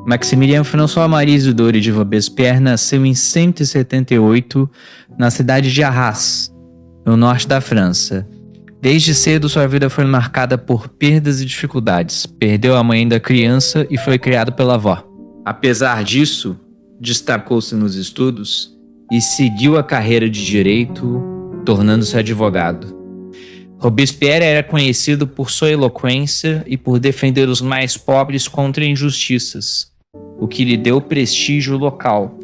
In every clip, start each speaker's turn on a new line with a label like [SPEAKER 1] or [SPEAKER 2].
[SPEAKER 1] Maximilien François Marie Isidore de Robespierre nasceu em 178 na cidade de Arras, no norte da França. Desde cedo, sua vida foi marcada por perdas e dificuldades. Perdeu a mãe ainda criança e foi criado pela avó. Apesar disso, destacou-se nos estudos e seguiu a carreira de direito, tornando-se advogado. Robespierre era conhecido por sua eloquência e por defender os mais pobres contra injustiças, o que lhe deu prestígio local.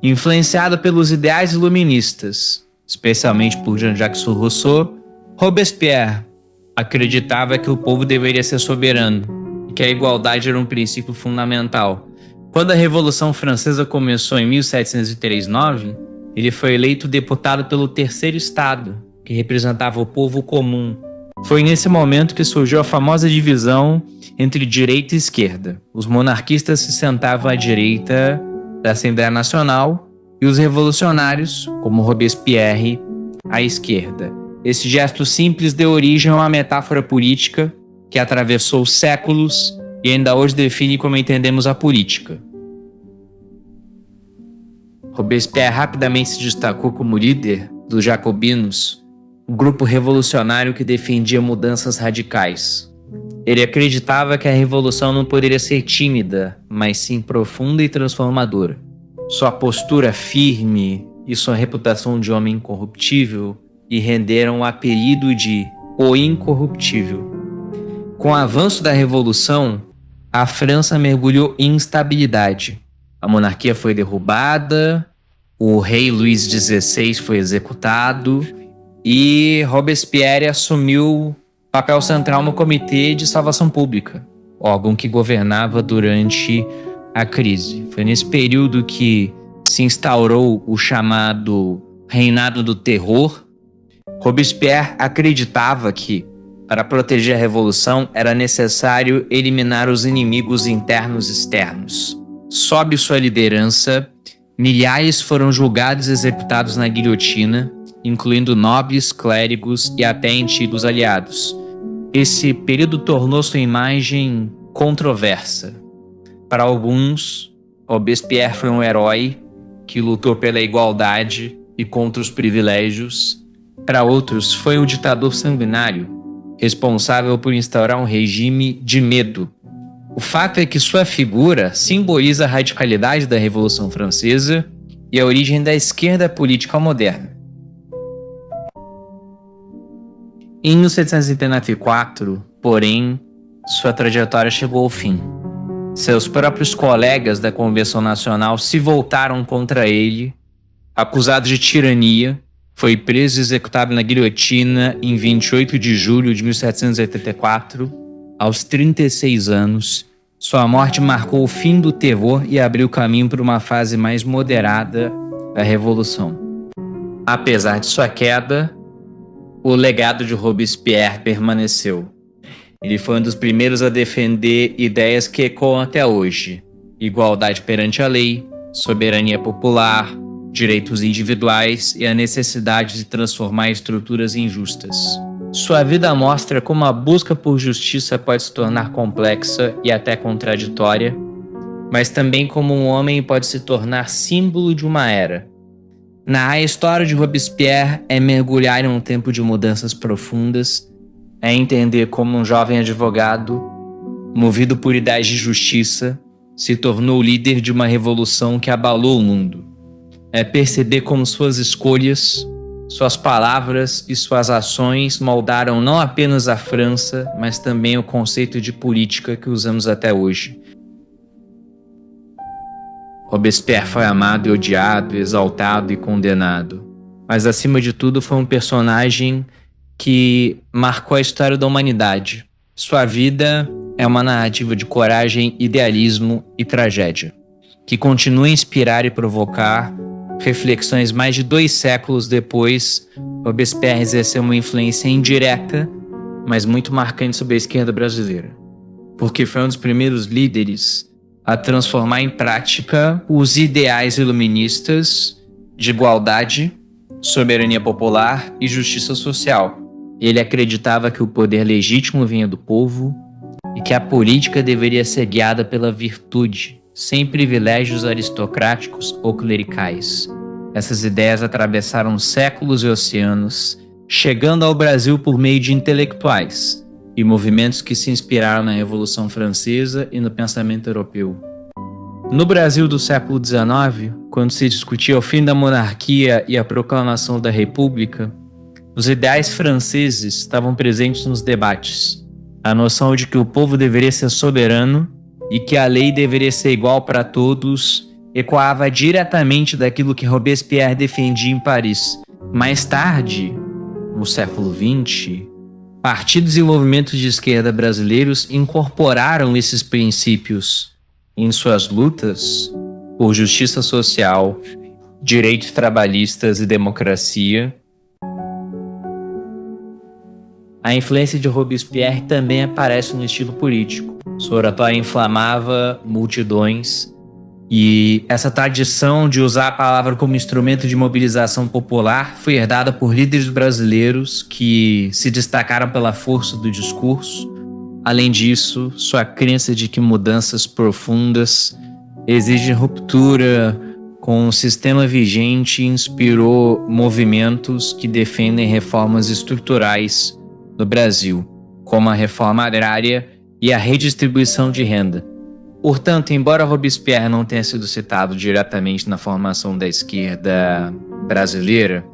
[SPEAKER 1] Influenciado pelos ideais iluministas, especialmente por Jean-Jacques Rousseau, Robespierre acreditava que o povo deveria ser soberano e que a igualdade era um princípio fundamental. Quando a Revolução Francesa começou em 1739, ele foi eleito deputado pelo Terceiro Estado, que representava o povo comum. Foi nesse momento que surgiu a famosa divisão entre direita e esquerda. Os monarquistas se sentavam à direita da Assembleia Nacional e os revolucionários, como Robespierre, à esquerda. Esse gesto simples deu origem a uma metáfora política que atravessou séculos e ainda hoje define como entendemos a política. Robespierre rapidamente se destacou como líder dos jacobinos, um grupo revolucionário que defendia mudanças radicais. Ele acreditava que a revolução não poderia ser tímida, mas sim profunda e transformadora. Sua postura firme e sua reputação de homem incorruptível lhe renderam o apelido de O Incorruptível. Com o avanço da Revolução, a França mergulhou em instabilidade. A monarquia foi derrubada, o rei Luís XVI foi executado e Robespierre assumiu papel central no Comitê de Salvação Pública, órgão que governava durante a crise. Foi nesse período que se instaurou o chamado Reinado do Terror. Robespierre acreditava que, para proteger a revolução, era necessário eliminar os inimigos internos e externos. Sob sua liderança, milhares foram julgados e executados na guilhotina, incluindo nobres, clérigos e até antigos aliados. Esse período tornou sua imagem controversa. Para alguns, Robespierre foi um herói que lutou pela igualdade e contra os privilégios. Para outros, foi um ditador sanguinário, responsável por instaurar um regime de medo. O fato é que sua figura simboliza a radicalidade da Revolução Francesa e a origem da esquerda política moderna. Em 1794, porém, sua trajetória chegou ao fim. Seus próprios colegas da Convenção Nacional se voltaram contra ele, acusado de tirania. Foi preso e executado na guilhotina em 28 de julho de 1784, aos 36 anos. Sua morte marcou o fim do terror e abriu caminho para uma fase mais moderada da Revolução. Apesar de sua queda, o legado de Robespierre permaneceu. Ele foi um dos primeiros a defender ideias que ecoam até hoje: igualdade perante a lei, soberania popular, direitos individuais e a necessidade de transformar estruturas injustas. Sua vida mostra como a busca por justiça pode se tornar complexa e até contraditória, mas também como um homem pode se tornar símbolo de uma era. A história de Robespierre é mergulhar em um tempo de mudanças profundas, é entender como um jovem advogado, movido por ideais de justiça, se tornou líder de uma revolução que abalou o mundo. É perceber como suas escolhas, suas palavras e suas ações moldaram não apenas a França, mas também o conceito de política que usamos até hoje. Robespierre foi amado e odiado, exaltado e condenado, mas acima de tudo foi um personagem que marcou a história da humanidade. Sua vida é uma narrativa de coragem, idealismo e tragédia, que continua a inspirar e provocar reflexões mais de 2 séculos depois. Robespierre exerceu uma influência indireta, mas muito marcante sobre a esquerda brasileira, porque foi um dos primeiros líderes a transformar em prática os ideais iluministas de igualdade, soberania popular e justiça social. Ele acreditava que o poder legítimo vinha do povo e que a política deveria ser guiada pela virtude, sem privilégios aristocráticos ou clericais. Essas ideias atravessaram séculos e oceanos, chegando ao Brasil por meio de intelectuais e movimentos que se inspiraram na Revolução Francesa e no pensamento europeu. No Brasil do século XIX, quando se discutia o fim da monarquia e a proclamação da República, os ideais franceses estavam presentes nos debates. A noção de que o povo deveria ser soberano e que a lei deveria ser igual para todos ecoava diretamente daquilo que Robespierre defendia em Paris. Mais tarde, no século XX, partidos e movimentos de esquerda brasileiros incorporaram esses princípios em suas lutas por justiça social, direitos trabalhistas e democracia. A influência de Robespierre também aparece no estilo político. Sua oratória inflamava multidões e essa tradição de usar a palavra como instrumento de mobilização popular foi herdada por líderes brasileiros que se destacaram pela força do discurso. Além disso, sua crença de que mudanças profundas exigem ruptura com o sistema vigente inspirou movimentos que defendem reformas estruturais no Brasil, como a reforma agrária e a redistribuição de renda. Portanto, embora Robespierre não tenha sido citado diretamente na formação da esquerda brasileira,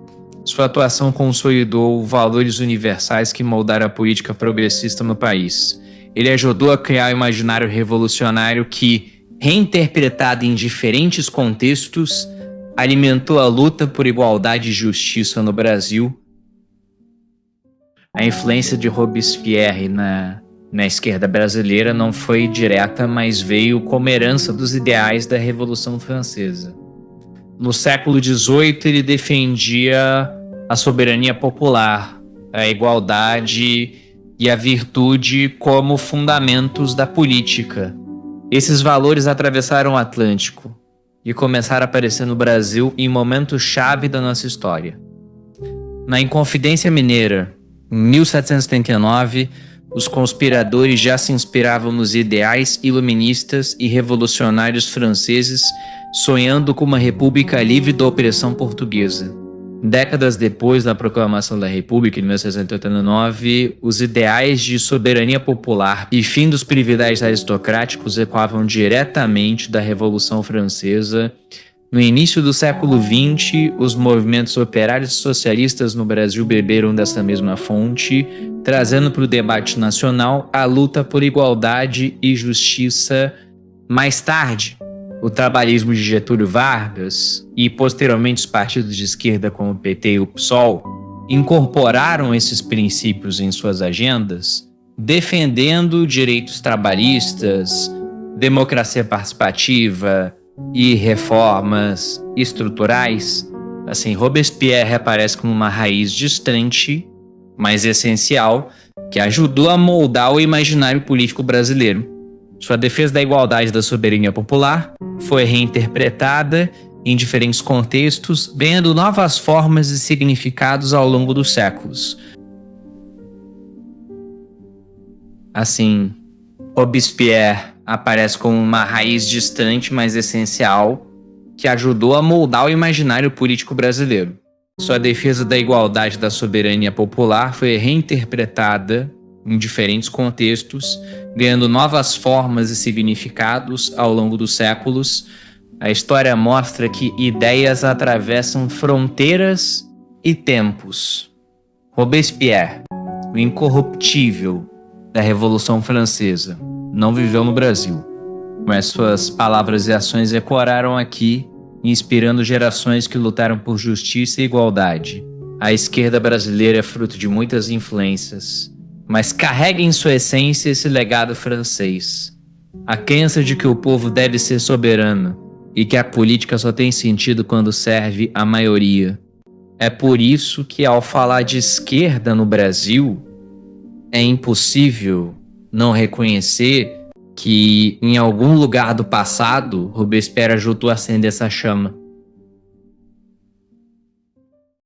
[SPEAKER 1] sua atuação consolidou valores universais que moldaram a política progressista no país. Ele ajudou a criar o imaginário revolucionário que, reinterpretado em diferentes contextos, alimentou a luta por igualdade e justiça no Brasil. A influência de Robespierre na esquerda brasileira não foi direta, mas veio como herança dos ideais da Revolução Francesa. No século XVIII, ele defendia a soberania popular, a igualdade e a virtude como fundamentos da política. Esses valores atravessaram o Atlântico e começaram a aparecer no Brasil em momentos-chave da nossa história. Na Inconfidência Mineira, em 1779, os conspiradores já se inspiravam nos ideais iluministas e revolucionários franceses, sonhando com uma república livre da opressão portuguesa. Décadas depois da proclamação da República, em 1689, os ideais de soberania popular e fim dos privilégios aristocráticos ecoavam diretamente da Revolução Francesa. No início do século XX, os movimentos operários e socialistas no Brasil beberam dessa mesma fonte, trazendo para o debate nacional a luta por igualdade e justiça. Mais tarde, o trabalhismo de Getúlio Vargas e, posteriormente, os partidos de esquerda como o PT e o PSOL incorporaram esses princípios em suas agendas, defendendo direitos trabalhistas, democracia participativa e reformas estruturais. Assim, Robespierre aparece como uma raiz distante, mas essencial, que ajudou a moldar o imaginário político brasileiro. Sua defesa da igualdade e da soberania popular foi reinterpretada em diferentes contextos, ganhando novas formas e significados ao longo dos séculos. Assim, Robespierre aparece como uma raiz distante, mas essencial, que ajudou a moldar o imaginário político brasileiro. Sua defesa da igualdade e da soberania popular foi reinterpretada em diferentes contextos, ganhando novas formas e significados ao longo dos séculos. A história mostra que ideias atravessam fronteiras e tempos. Robespierre, o incorruptível da Revolução Francesa, não viveu no Brasil, mas suas palavras e ações ecoaram aqui, inspirando gerações que lutaram por justiça e igualdade. A esquerda brasileira é fruto de muitas influências, mas carrega em sua essência esse legado francês. A crença de que o povo deve ser soberano e que a política só tem sentido quando serve a maioria. É por isso que, ao falar de esquerda no Brasil, é impossível não reconhecer que, em algum lugar do passado, Robespierre ajudou a acender essa chama.